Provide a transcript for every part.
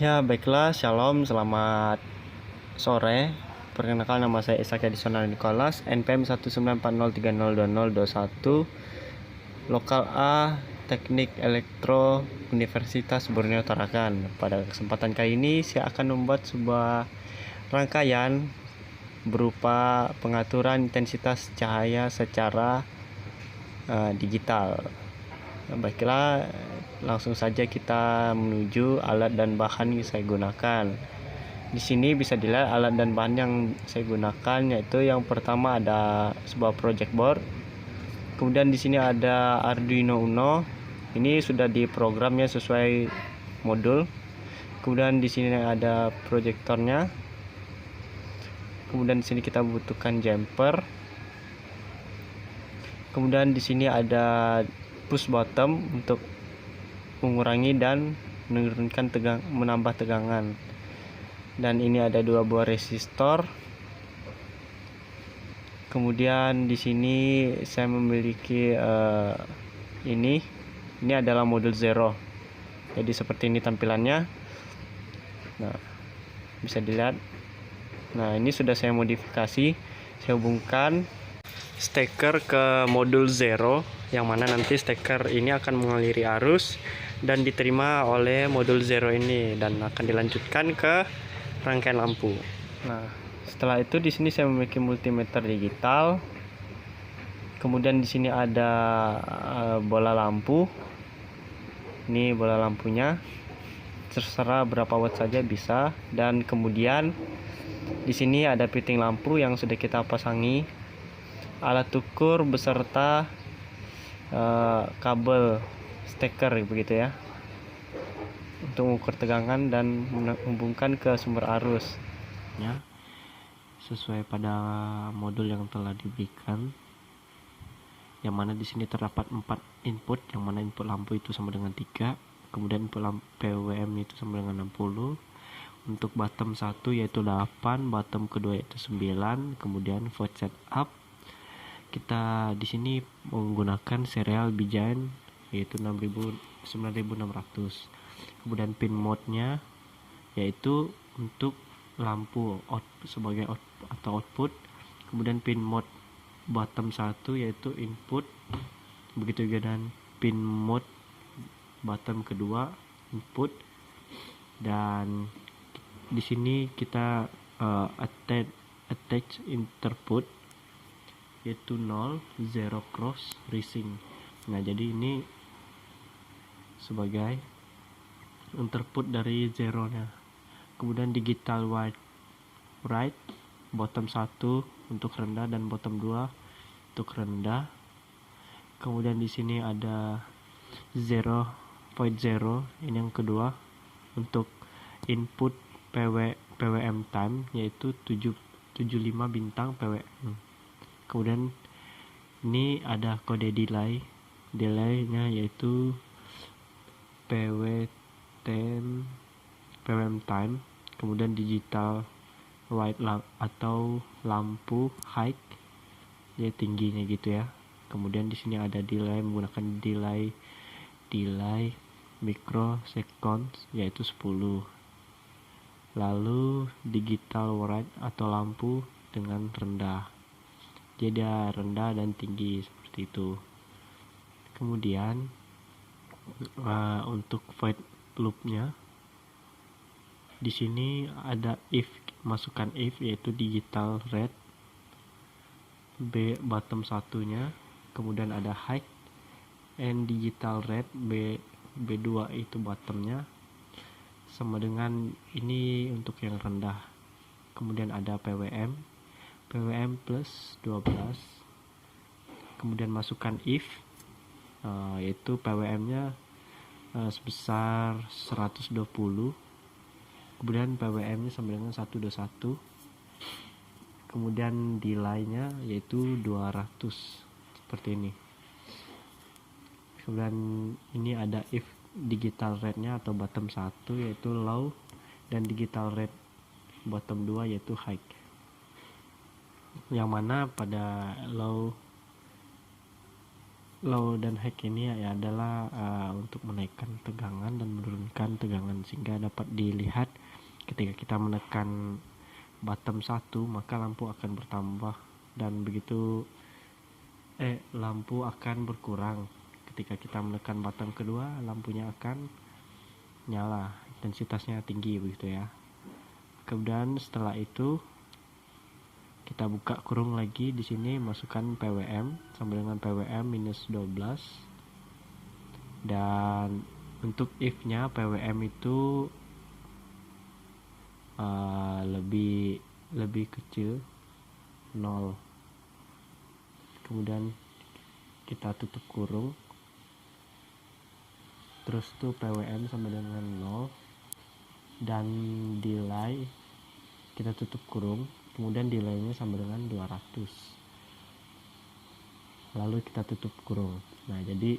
Ya, baiklah, shalom, selamat sore. Perkenalkan, nama saya Ishak Adisonal Nicholas, NPM 19403020021, Lokal A, Teknik Elektro, Universitas Borneo Tarakan. Pada kesempatan kali ini, saya akan membuat sebuah rangkaian berupa pengaturan intensitas cahaya secara digital. Baiklah, langsung saja kita menuju alat dan bahan yang saya gunakan. Di sini bisa dilihat alat dan bahan yang saya gunakan, yaitu yang pertama ada sebuah project board. Kemudian di sini ada Arduino Uno. Ini sudah diprogramnya sesuai modul. Kemudian di sini ada proyektornya. Kemudian di sini kita butuhkan jumper. Kemudian di sini ada push bottom untuk mengurangi dan menurunkan menambah tegangan. Dan ini ada dua buah resistor. Kemudian di sini saya memiliki ini adalah modul zero. Jadi seperti ini tampilannya. Nah, bisa dilihat. Nah, ini sudah saya modifikasi. Saya hubungkan steker ke modul zero, yang mana nanti steker ini akan mengaliri arus dan diterima oleh modul zero ini dan akan dilanjutkan ke rangkaian lampu. Nah, setelah itu di sini saya memiliki multimeter digital. Kemudian di sini ada bola lampu. Ini bola lampunya. Terserah berapa watt saja bisa. Dan kemudian di sini ada fitting lampu yang sudah kita pasangi, alat ukur beserta kabel steker begitu ya, untuk mengukur tegangan dan menghubungkan ke sumber arus ya, sesuai pada modul yang telah diberikan, yang mana di sini terdapat 4 input, yang mana input lampu itu sama dengan 3, kemudian input lampu PWM itu sama dengan 60, untuk bottom 1 yaitu 8, bottom kedua yaitu 9, kemudian void setup kita di sini menggunakan serial Bijan yaitu 9600. Kemudian pin mode-nya yaitu untuk lampu sebagai output. Kemudian pin mode bottom 1 yaitu input, begitu juga dan pin mode bottom kedua input. Dan di sini kita attach interput yaitu 0 0 cross rising. Nah, jadi ini sebagai interput dari zero nya. Kemudian digital right bottom 1 untuk rendah dan bottom 2 untuk rendah. Kemudian di sini ada 0.0, ini yang kedua untuk input PWM time yaitu 75 bintang PWM. Kemudian ini ada kode delay-nya yaitu PWM time. Kemudian digital white atau lampu high ya, tingginya gitu ya. Kemudian di sini ada delay menggunakan delay microseconds yaitu 10. Lalu digital white atau lampu dengan rendah. Jadi ada rendah dan tinggi seperti itu. Kemudian untuk void loop-nya di sini ada masukkan if yaitu digital red B bottom satunya, kemudian ada high and digital red B2 itu bottomnya sama dengan ini untuk yang rendah. Kemudian ada PWM plus 12. Kemudian masukkan if yaitu PWM nya sebesar 120, kemudian PWM nya sama dengan 121, kemudian delay-nya yaitu 200 seperti ini. Kemudian ini ada if digital red nya atau bottom 1 yaitu low dan digital red bottom 2 yaitu high, yang mana pada low low dan high ini ya adalah untuk menaikkan tegangan dan menurunkan tegangan, sehingga dapat dilihat ketika kita menekan bottom 1 maka lampu akan bertambah, dan begitu lampu akan berkurang. Ketika kita menekan bottom kedua, lampunya akan nyala, intensitasnya tinggi begitu ya. Kemudian setelah itu kita buka kurung lagi, di sini masukkan PWM sama dengan PWM minus 12, dan untuk if-nya PWM itu lebih kecil 0. Kemudian kita tutup kurung, terus tuh PWM sama dengan 0, dan delay kita tutup kurung, kemudian delaynya sama dengan 200, lalu kita tutup kurung. Nah, jadi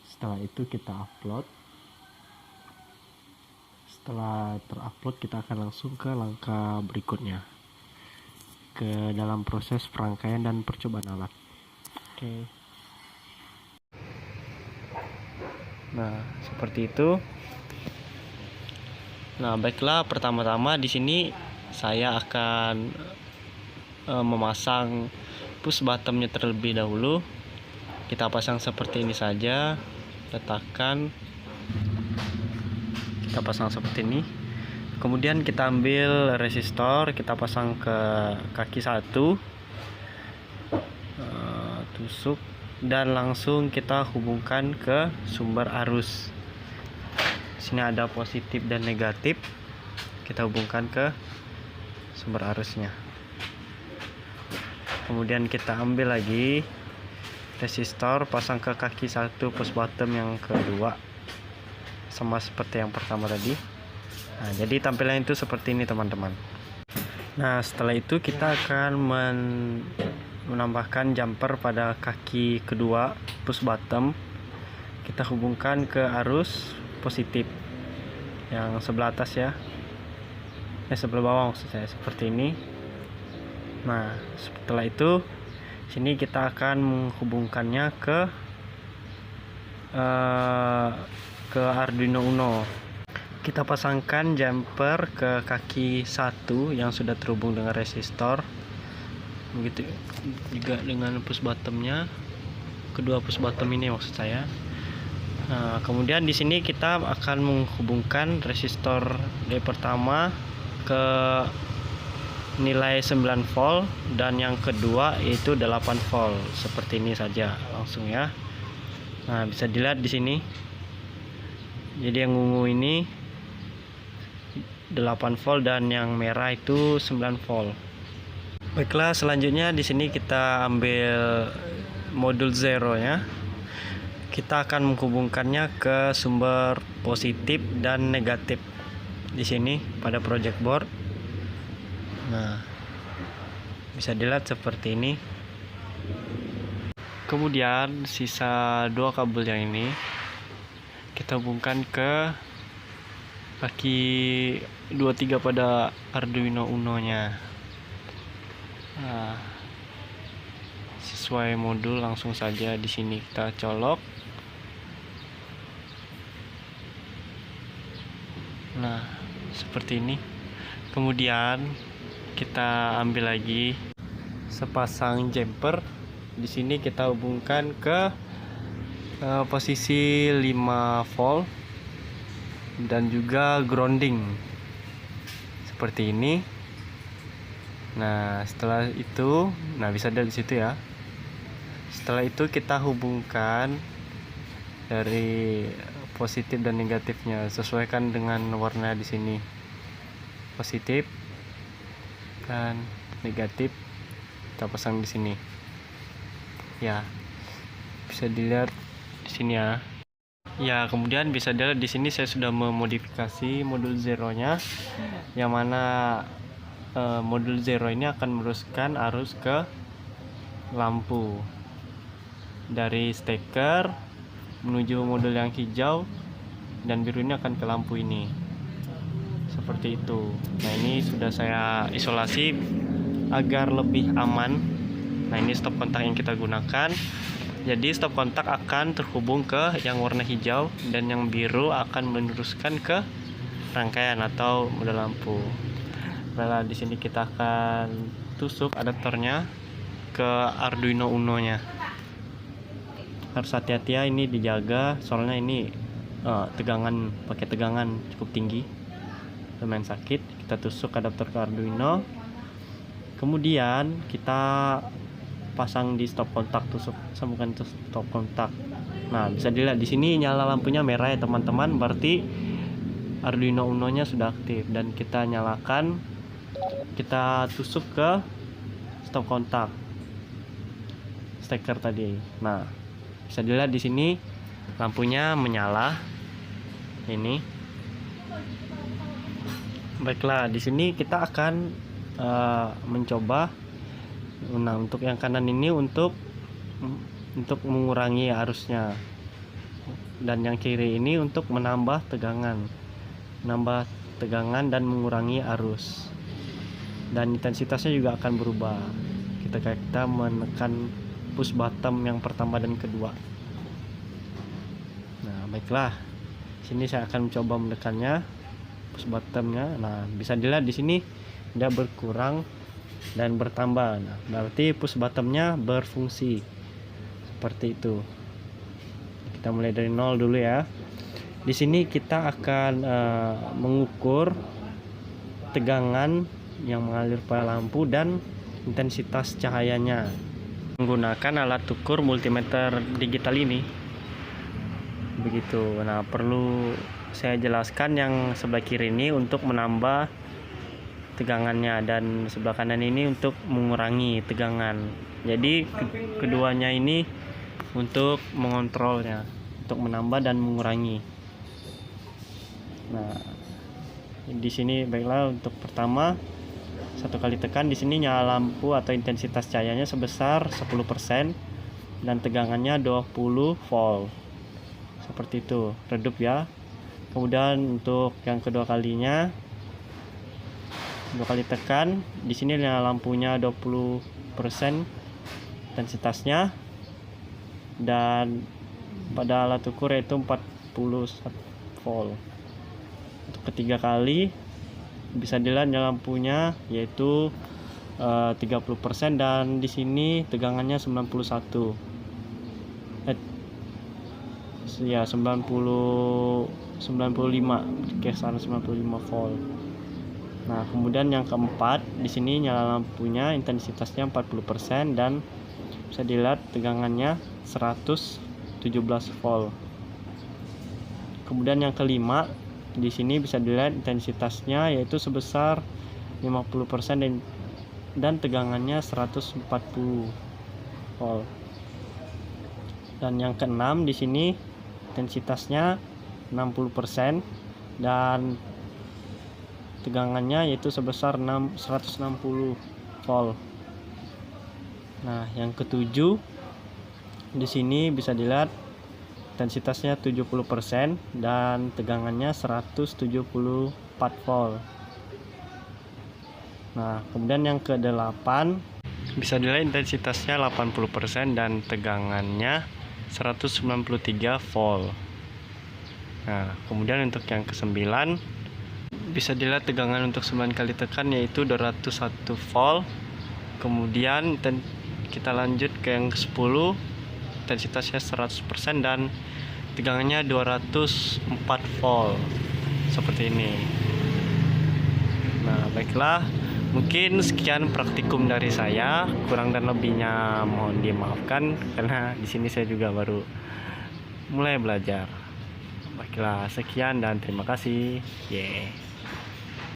setelah itu kita upload. Setelah terupload, kita akan langsung ke langkah berikutnya, ke dalam proses perangkaian dan percobaan alat. Oke. Nah, seperti itu. Nah, baiklah, pertama-tama di sini saya akan memasang push bottomnya terlebih dahulu. Kita pasang seperti ini saja, letakkan, kita pasang seperti ini. Kemudian kita ambil resistor, kita pasang ke kaki 1, tusuk, dan langsung kita hubungkan ke sumber arus. Sini ada positif dan negatif, kita hubungkan ke sumber arusnya. Kemudian kita ambil lagi resistor, pasang ke kaki 1 push bottom yang kedua, sama seperti yang pertama tadi. Nah, jadi tampilan itu seperti ini teman-teman. Nah, setelah itu kita akan menambahkan jumper pada kaki kedua push bottom. Kita hubungkan ke arus positif yang sebelah atas ya, sebelah bawah maksud saya, seperti ini. Nah, setelah itu sini kita akan menghubungkannya ke Arduino Uno. Kita pasangkan jumper ke kaki 1 yang sudah terhubung dengan resistor, begitu juga dengan push bottomnya, kedua push bottom ini maksud saya. Nah, kemudian di sini kita akan menghubungkan resistor dari pertama ke nilai 9 volt dan yang kedua yaitu 8 volt, seperti ini saja langsung ya. Nah, bisa dilihat di sini. Jadi yang ungu ini 8 volt dan yang merah itu 9 volt. Baiklah, selanjutnya di sini kita ambil modul 0 ya. Kita akan menghubungkannya ke sumber positif dan negatif di sini pada project board. Nah, bisa dilihat seperti ini. Kemudian sisa 2 kabel yang ini kita hubungkan ke kaki 23 pada Arduino Uno nya. Nah, sesuai modul langsung saja di sini kita colok. Nah, seperti ini. Kemudian kita ambil lagi sepasang jumper. Di sini kita hubungkan ke posisi 5 volt dan juga grounding seperti ini. Nah, setelah itu, nah bisa dari situ ya. Setelah itu kita hubungkan dari positif dan negatifnya, sesuaikan dengan warna di sini. Positif dan negatif kita pasang di sini. Ya, bisa dilihat di sini ya. Ya, kemudian bisa dilihat di sini saya sudah memodifikasi modul 0-nya, yang mana modul 0 ini akan meneruskan arus ke lampu dari steker menuju modul yang hijau, dan biru ini akan ke lampu ini, seperti itu. Nah, ini sudah saya isolasi agar lebih aman. Nah, ini stop kontak yang kita gunakan. Jadi stop kontak akan terhubung ke yang warna hijau dan yang biru akan meneruskan ke rangkaian atau model lampu. Nah, di sini kita akan tusuk adaptornya ke Arduino Uno-nya. Harus hati-hati ya, ini dijaga soalnya ini tegangan, pakai tegangan cukup tinggi, lumayan sakit. Kita tusuk adaptor ke Arduino, kemudian kita pasang di stop kontak, tusuk sambungkan stop kontak. Nah, bisa dilihat di sini nyala lampunya merah ya teman-teman, berarti Arduino Uno-nya sudah aktif. Dan kita nyalakan, kita tusuk ke stop kontak steker tadi. Nah, bisa dilihat di sini lampunya menyala. Ini. Baiklah, di sini kita akan mencoba. Nah, untuk yang kanan ini untuk mengurangi arusnya, dan yang kiri ini untuk menambah tegangan dan mengurangi arus, dan intensitasnya juga akan berubah ketika kita menekan push button yang pertama dan kedua. Nah, baiklah, sini saya akan mencoba menekannya, push buttonnya. Nah, bisa dilihat di sini dia berkurang dan bertambah. Nah, berarti push buttonnya berfungsi seperti itu. Kita mulai dari 0 dulu ya. Di sini kita akan mengukur tegangan yang mengalir pada lampu dan intensitas cahayanya menggunakan alat ukur multimeter digital ini. Begitu. Nah, perlu saya jelaskan yang sebelah kiri ini untuk menambah tegangannya dan sebelah kanan ini untuk mengurangi tegangan. Jadi keduanya ini untuk mengontrolnya, untuk menambah dan mengurangi. Nah, di sini baiklah, untuk pertama satu kali tekan di sini nyala lampu atau intensitas cahayanya sebesar 10% dan tegangannya 20 volt. Seperti itu, redup ya. Kemudian untuk yang kedua kalinya, dua kali tekan di sini lampunya 20% intensitasnya, dan pada alat ukur yaitu 40 volt. Untuk ketiga kali bisa dilihat lampunya yaitu 30% dan di sini tegangannya 95 kisaran 95 volt. Nah, kemudian yang keempat di sini nyala lampunya intensitasnya 40% dan bisa dilihat tegangannya 117 volt. Kemudian yang kelima di sini bisa dilihat intensitasnya yaitu sebesar 50% dan tegangannya 140 volt. Dan yang keenam di sini intensitasnya 60% dan tegangannya yaitu sebesar 160 volt. Nah, yang ketujuh di sini bisa dilihat intensitasnya 70% dan tegangannya 174 volt. Nah, kemudian yang ke-8 bisa dilihat intensitasnya 80% dan tegangannya 193 volt. Nah, kemudian untuk yang ke-9 bisa dilihat tegangan untuk 9 kali tekan yaitu 201 volt. Kemudian kita lanjut ke yang ke-10, intensitasnya 100% dan tegangannya 204 volt. Seperti ini. Nah, baiklah, mungkin sekian praktikum dari saya, kurang dan lebihnya mohon dimaafkan karena di sini saya juga baru mulai belajar. Baiklah, sekian dan terima kasih.